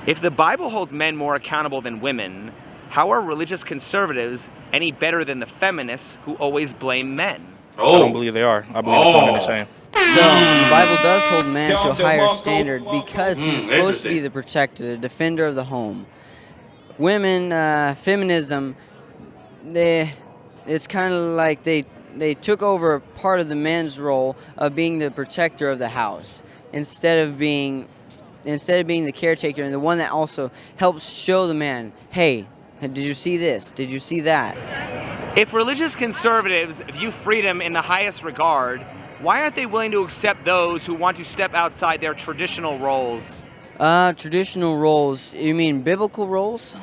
If the Bible holds men more accountable than women, how are religious conservatives any better than the feminists who always blame men? I don't Oh, believe they are. I believe it's one and the oh, same. So the Bible does hold man to a higher standard because he's supposed to be interesting. the protector, the defender of the home. Women, feminism, it's kind of like they took over part of the man's role of being the protector of the house instead of being the caretaker and the one that also helps show the man, hey, did you see this? Did you see that? If religious conservatives view freedom in the highest regard, why aren't they willing to accept those who want to step outside their traditional roles? Traditional roles. You mean biblical roles?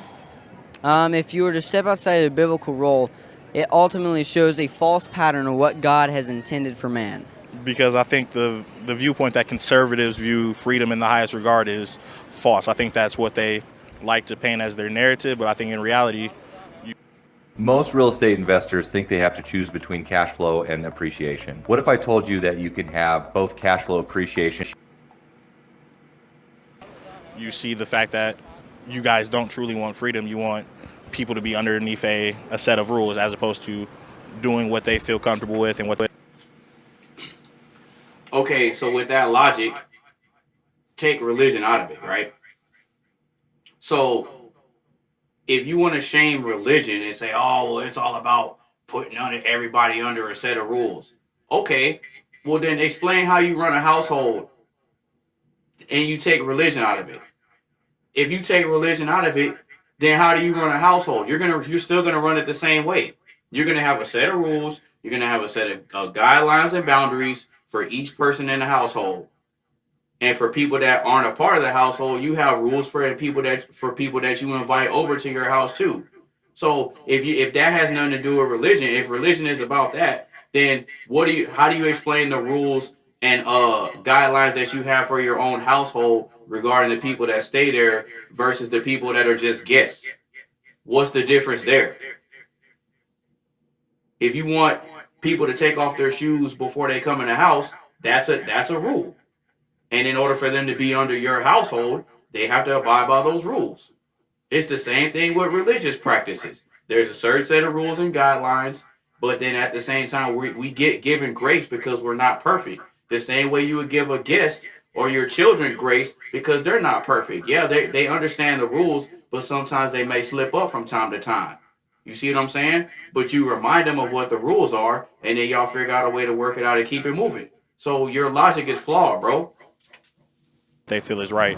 If you were to step outside of the biblical role, it ultimately shows a false pattern of what God has intended for man. Because I think the viewpoint that conservatives view freedom in the highest regard is false. I think that's what they like to paint as their narrative, but I think in reality, Most real estate investors think they have to choose between cash flow and appreciation. What if I told you that you can have both cash flow appreciation? you see the fact that you guys don't truly want freedom. You want people to be underneath a set of rules as opposed to doing what they feel comfortable with and what they. Okay, so with that logic, take religion out of it, right? So if you want to shame religion and say, oh, well, it's all about putting everybody under a set of rules. Okay, well then explain how you run a household and you take religion out of it. If you take religion out of it, then how do you run a household? You're still gonna run it the same way. You're gonna have a set of rules. You're gonna have a set of guidelines and boundaries for each person in the household. And for people that aren't a part of the household, you have rules for people that you invite over to your house too. So if that has nothing to do with religion, if religion is about that, then how do you explain the rules and guidelines that you have for your own household regarding the people that stay there versus the people that are just guests? What's the difference there? If you want people to take off their shoes before they come in the house, that's a rule. And in order for them to be under your household, they have to abide by those rules. It's the same thing with religious practices. There's a certain set of rules and guidelines, but then at the same time, we get given grace because we're not perfect. The same way you would give a guest or your children grace because they're not perfect. Yeah, they understand the rules, but sometimes they may slip up from time to time. You see what I'm saying? But you remind them of what the rules are, and then y'all figure out a way to work it out and keep it moving. So your logic is flawed, bro. They feel is right.